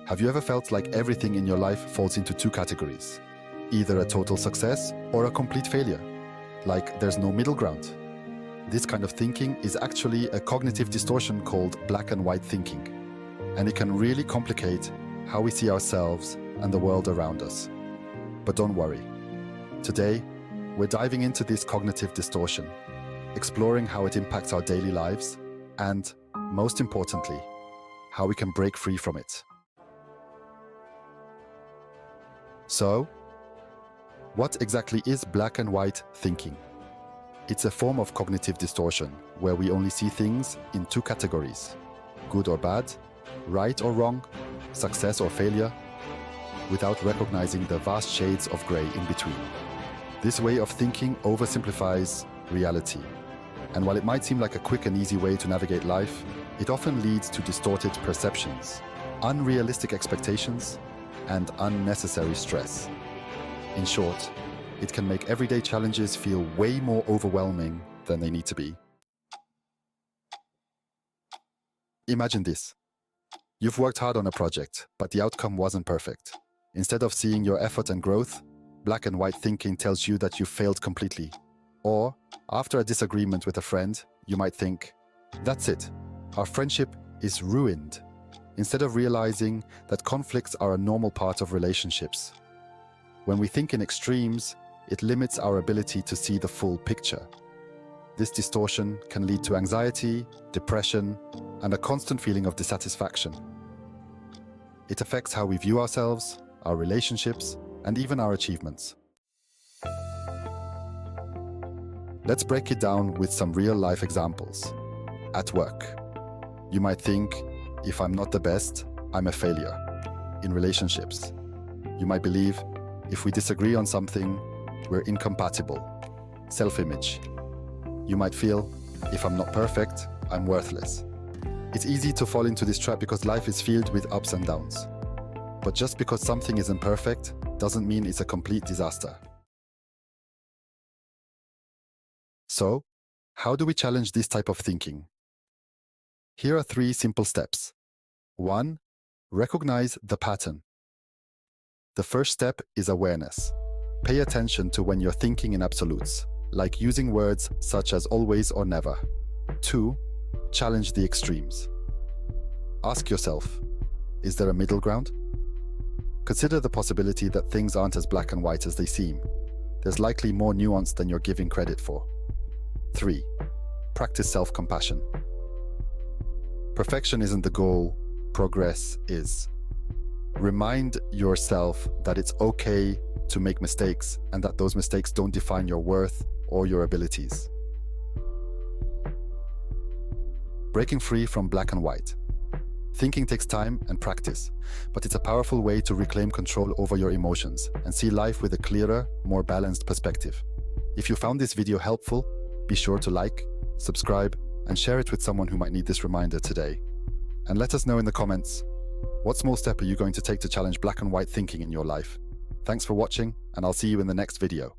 Have you ever felt like everything in your life falls into two categories? Either a total success or a complete failure, like there's no middle ground. This kind of thinking is actually a cognitive distortion called black and white thinking, and it can really complicate how we see ourselves and the world around us. But don't worry. Today, we're diving into this cognitive distortion, exploring how it impacts our daily lives, and, most importantly, how we can break free from it. So, what exactly is black and white thinking? It's a form of cognitive distortion where we only see things in two categories: good or bad, right or wrong, success or failure, without recognizing the vast shades of gray in between. This way of thinking oversimplifies reality, and while it might seem like a quick and easy way to navigate life, it often leads to distorted perceptions, unrealistic expectations, and unnecessary stress. In short, it can make everyday challenges feel way more overwhelming than they need to be. Imagine this. You've worked hard on a project, but the outcome wasn't perfect. Instead of seeing your effort and growth, black and white thinking tells you that you failed completely. Or, after a disagreement with a friend, you might think, "That's it, our friendship is ruined," instead of realizing that conflicts are a normal part of relationships. When we think in extremes, it limits our ability to see the full picture. This distortion can lead to anxiety, depression, and a constant feeling of dissatisfaction. It affects how we view ourselves, our relationships, and even our achievements. Let's break it down with some real-life examples. At work, you might think, if I'm not the best, I'm a failure. In relationships, you might believe, if we disagree on something, we're incompatible. Self-image. You might feel, if I'm not perfect, I'm worthless. It's easy to fall into this trap because life is filled with ups and downs. But just because something isn't perfect doesn't mean it's a complete disaster. So, how do we challenge this type of thinking? Here are 3 simple steps. 1. Recognize the pattern. The first step is awareness. Pay attention to when you're thinking in absolutes, like using words such as always or never. 2. Challenge the extremes. Ask yourself, is there a middle ground? Consider the possibility that things aren't as black and white as they seem. There's likely more nuance than you're giving credit for. 3. Practice self-compassion. Perfection isn't the goal, progress is. Remind yourself that it's okay to make mistakes and that those mistakes don't define your worth or your abilities. Breaking free from black and white. Thinking takes time and practice, but it's a powerful way to reclaim control over your emotions and see life with a clearer, more balanced perspective. If you found this video helpful, be sure to like, subscribe, and share it with someone who might need this reminder today. And let us know in the comments, what small step are you going to take to challenge black and white thinking in your life? Thanks for watching, and I'll see you in the next video.